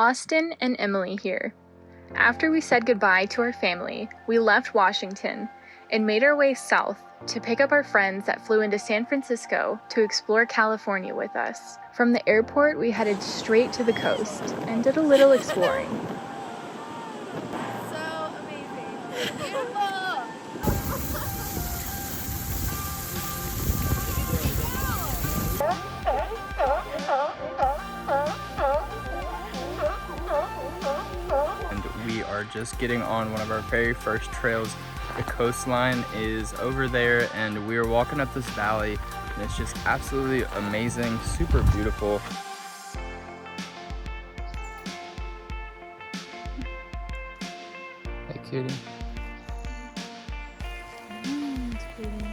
Austin and Emily here. After we said goodbye to our family, we left Washington and made our way south to pick up our friends that flew into San Francisco to explore California with us. From the airport, we headed straight to the coast and did a little exploring. So amazing. Beautiful. And we are just getting on one of our very first trails. The coastline is over there and we are walking up this valley and it's just absolutely amazing, super beautiful. Hey cutie. It's pretty.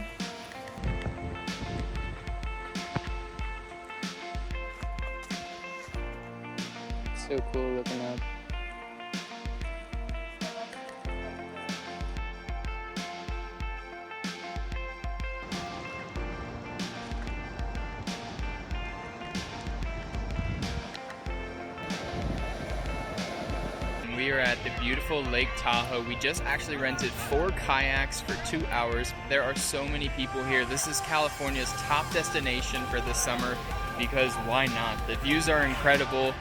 So cool looking up. We are at the beautiful Lake Tahoe. We just actually rented 4 kayaks for 2 hours. There are so many people here. This is California's top destination for the summer because why not? The views are incredible.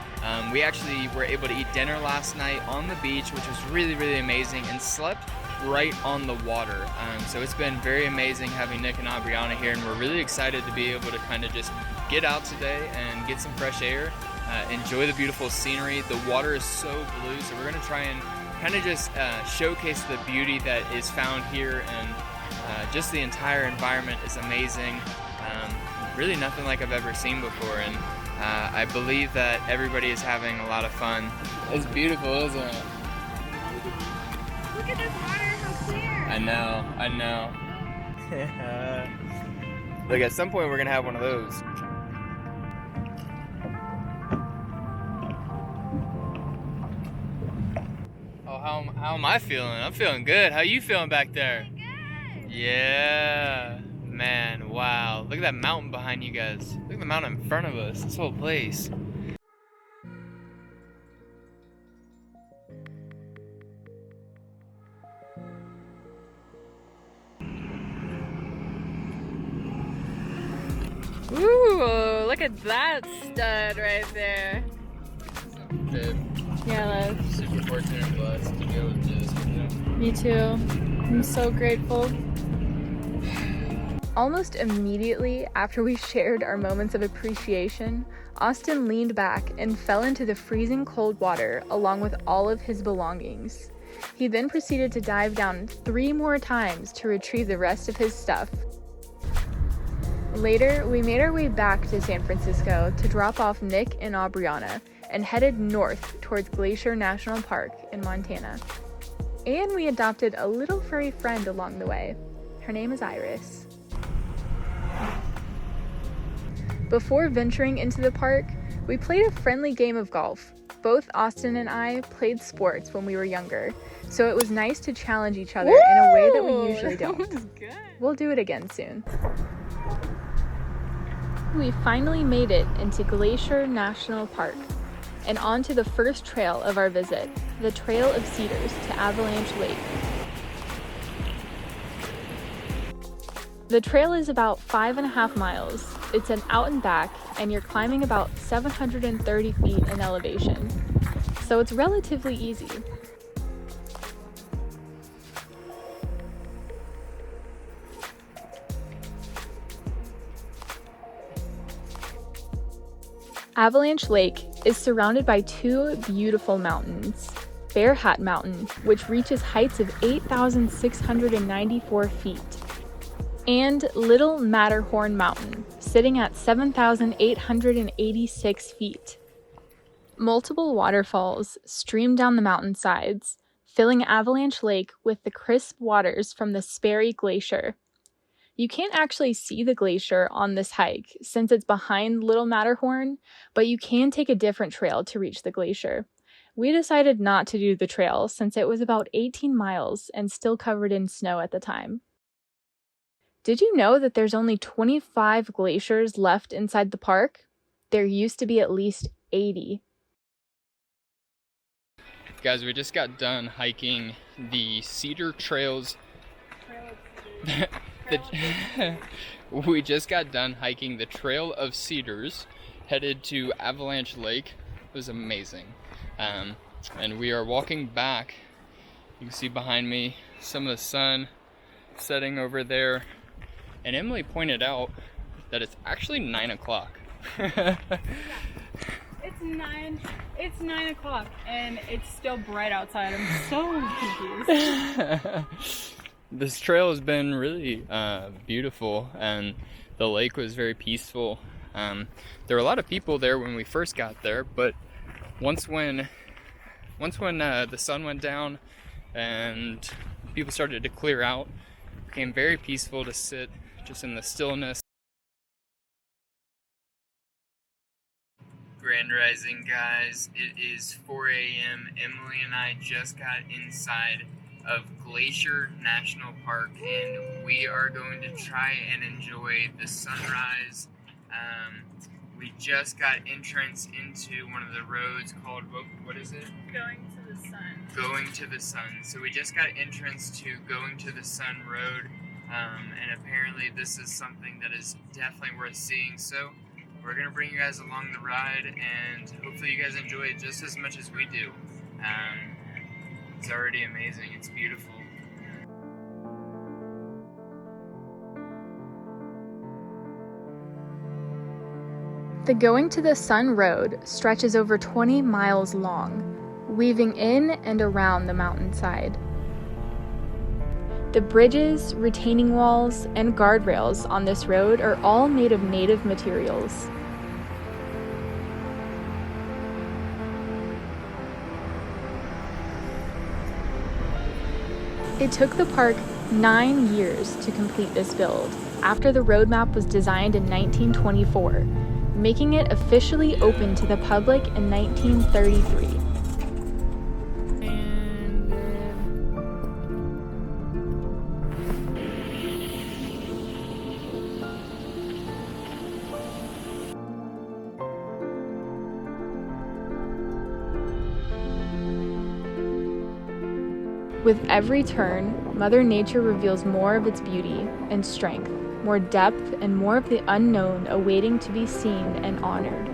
We actually were able to eat dinner last night on the beach, which was really, really amazing, and slept right on the water. So it's been very amazing having Nick and Aubriana here, and we're really excited to be able to kind of just get out today and get some fresh air. Enjoy the beautiful scenery. The water is so blue, so we're going to try and kind of just showcase the beauty that is found here, and just the entire environment is amazing. Really nothing like I've ever seen before, and I believe that everybody is having a lot of fun. It's beautiful, isn't it? Look at this water, how clear. I know. Look, at some point we're going to have one of those. How am I feeling? I'm feeling good. How you feeling back there? Good. Yeah. Man, wow. Look at that mountain behind you guys. Look at the mountain in front of us. This whole place. Ooh, look at that stud right there. Babe, Yeah, love. super fortunate and blessed to be able to do this with you. Me too. I'm so grateful. Almost immediately after we shared our moments of appreciation, Austin leaned back and fell into the freezing cold water along with all of his belongings. He then proceeded to dive down 3 more times to retrieve the rest of his stuff. Later, we made our way back to San Francisco to drop off Nick and Aubriana and headed north towards Glacier National Park in Montana. And we adopted a little furry friend along the way. Her name is Iris. Before venturing into the park, we played a friendly game of golf. Both Austin and I played sports when we were younger, so it was nice to challenge each other in a way that we usually don't. That was good. We'll do it again soon. We finally made it into Glacier National Park and onto the first trail of our visit, the Trail of Cedars to Avalanche Lake. The trail is about 5.5 miles. It's an out and back, and you're climbing about 730 feet in elevation, so it's relatively easy. Avalanche Lake is surrounded by 2 beautiful mountains. Bear Hat Mountain, which reaches heights of 8,694 feet, and Little Matterhorn Mountain, sitting at 7,886 feet. Multiple waterfalls stream down the mountain sides, filling Avalanche Lake with the crisp waters from the Sperry Glacier. You can't actually see the glacier on this hike since it's behind Little Matterhorn, but you can take a different trail to reach the glacier. We decided not to do the trail since it was about 18 miles and still covered in snow at the time. Did you know that there's only 25 glaciers left inside the park? There used to be at least 80. Guys, we just got done hiking the Cedar Trails. We just got done hiking the Trail of Cedars, headed to Avalanche Lake. It was amazing. And we are walking back. You can see behind me some of the sun setting over there. And Emily pointed out that it's actually 9 o'clock. It's 9 o'clock and it's still bright outside. I'm so confused. This trail has been really beautiful, and the lake was very peaceful. There were a lot of people there when we first got there, but once when the sun went down and people started to clear out, it became very peaceful to sit just in the stillness. Grand Rising, guys. It is 4 a.m. Emily and I just got inside of Glacier National Park, and we are going to try and enjoy the sunrise. We just got entrance into one of the roads called, what is it? Going to the sun. Going to the Sun. So we just got entrance to Going to the Sun Road, and apparently this is something that is definitely worth seeing. So we're going to bring you guys along the ride, and hopefully you guys enjoy it just as much as we do. It's already amazing. It's beautiful. The Going to the Sun Road stretches over 20 miles long, weaving in and around the mountainside. The bridges, retaining walls, and guardrails on this road are all made of native materials. It took the park 9 years to complete this build, after the road map was designed in 1924, making it officially open to the public in 1933. With every turn, Mother Nature reveals more of its beauty and strength, more depth, and more of the unknown awaiting to be seen and honored.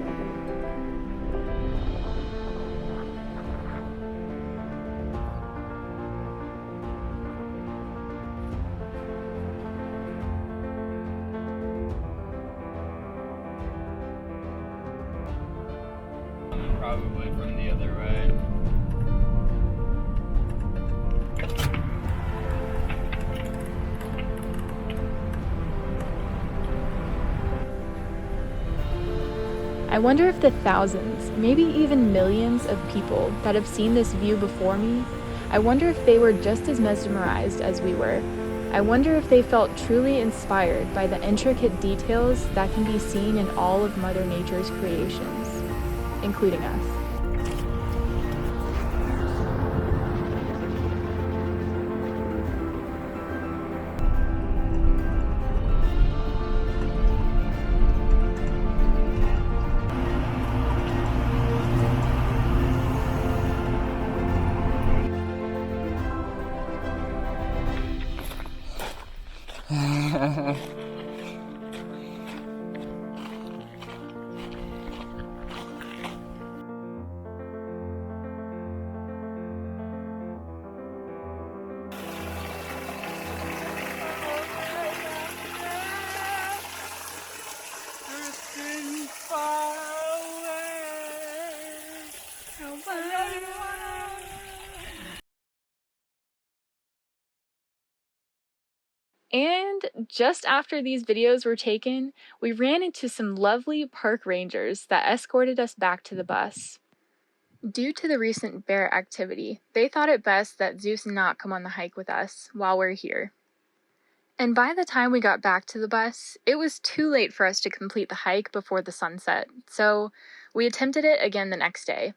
Probably from the other way. I wonder if the thousands, maybe even millions of people that have seen this view before me, I wonder if they were just as mesmerized as we were. I wonder if they felt truly inspired by the intricate details that can be seen in all of Mother Nature's creations, including us. And just after these videos were taken, we ran into some lovely park rangers that escorted us back to the bus. Due to the recent bear activity, they thought it best that Zeus not come on the hike with us while we're here. And by the time we got back to the bus, it was too late for us to complete the hike before the sunset, so we attempted it again the next day.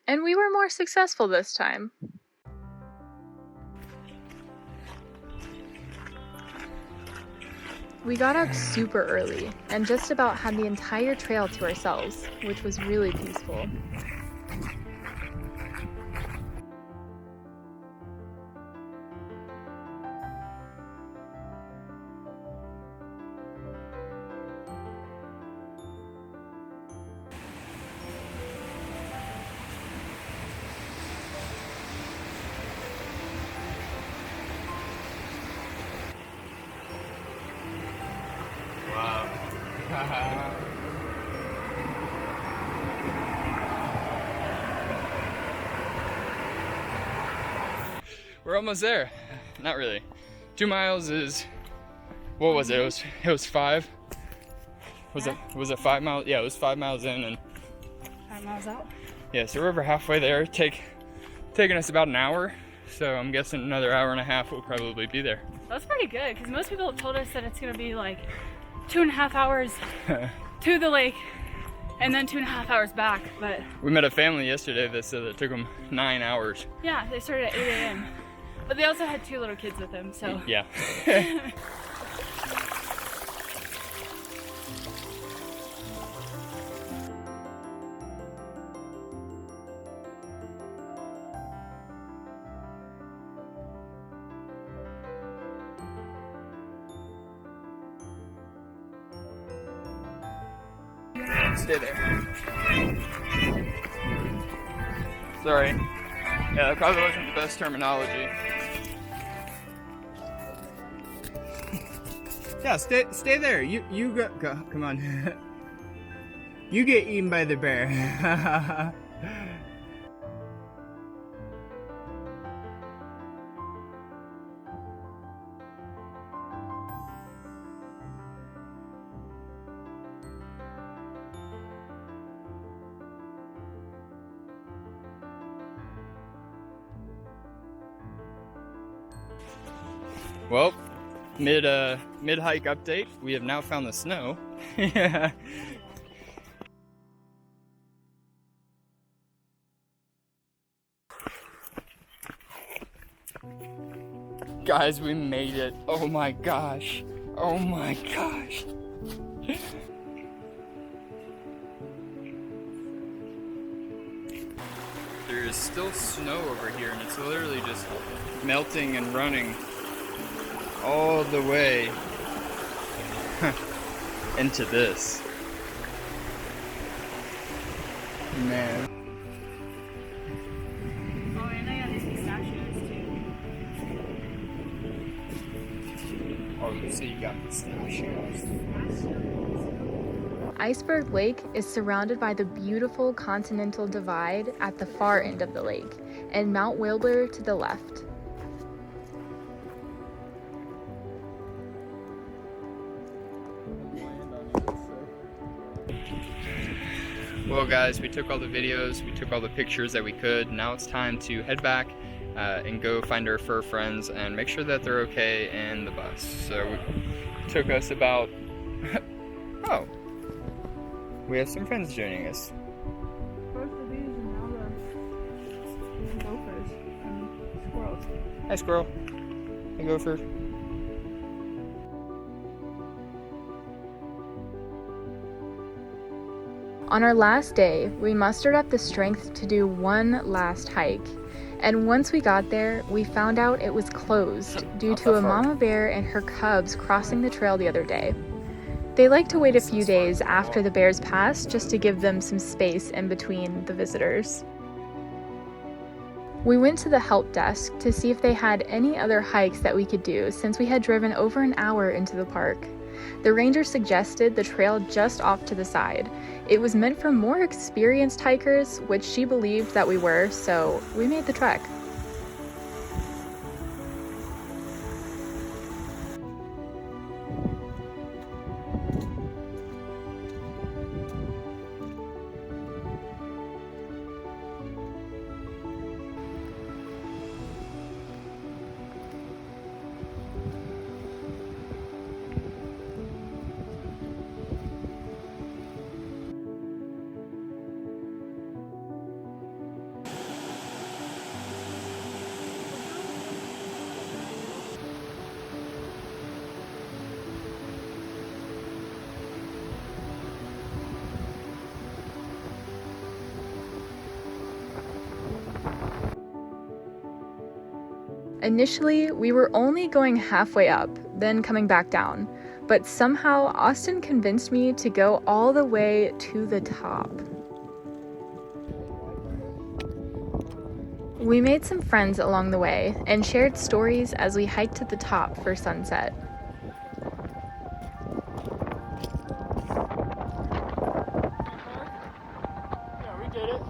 And we were more successful this time. We got up super early and just about had the entire trail to ourselves, which was really peaceful. We're almost there. Not really. 2 miles is, what was it? It was 5. Was it 5 miles? Yeah, it was 5 miles in and 5 miles out. yeah, so we're over halfway there. Taking us about an hour. So I'm guessing another hour and a half we'll probably be there. That's pretty good, because most people have told us that it's gonna be like 2.5 hours to the lake and then 2.5 hours back, but We met a family yesterday that said it took them 9 hours. yeah, they started at 8 a.m. But they also had 2 little kids with them, so. Yeah. Stay there. Sorry. Yeah, that probably wasn't the best terminology. Yeah, stay there. You go. Come on. You get eaten by the bear. Well, mid hike update. We have now found the snow. Yeah. Guys, we made it. Oh my gosh. Oh my gosh. There is still snow over here and it's literally just melting and running all the way into this. Man. Oh, and I got these pistachios too. Oh, so you got pistachios. Iceberg Lake is surrounded by the beautiful Continental Divide at the far end of the lake, and Mount Wilbur to the left. Well guys, we took all the videos, we took all the pictures that we could. Now it's time to head back and go find our fur friends and make sure that they're okay in the bus. So it took us about, oh, we have some friends joining us. First the bees and now the gophers and squirrels. Hi squirrel. Hey gopher. On our last day, we mustered up the strength to do one last hike. And once we got there, we found out it was closed due to a mama bear and her cubs crossing the trail the other day. They like to wait a few days after the bears pass just to give them some space in between the visitors. We went to the help desk to see if they had any other hikes that we could do since we had driven over an hour into the park. The ranger suggested the trail just off to the side. It was meant for more experienced hikers, which she believed that we were, so we made the trek. Initially, we were only going halfway up, then coming back down, but somehow Austin convinced me to go all the way to the top. We made some friends along the way and shared stories as we hiked to the top for sunset. Yeah, we did it.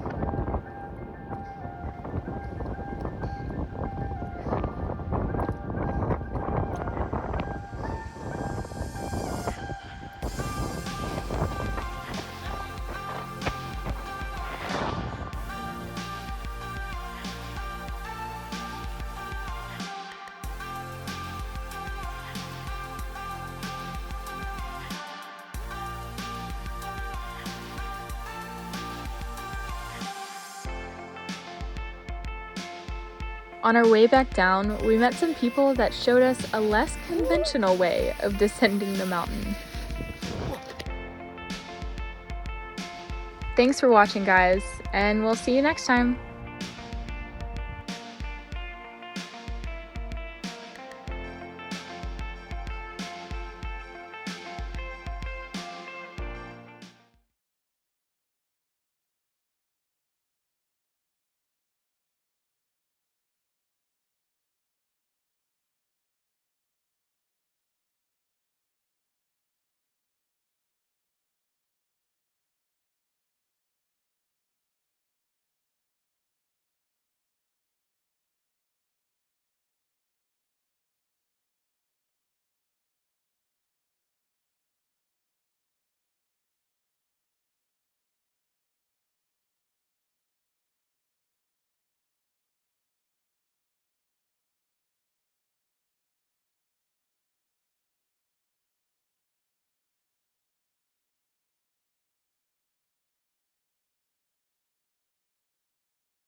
On our way back down, we met some people that showed us a less conventional way of descending the mountain. Thanks for watching, guys, and we'll see you next time.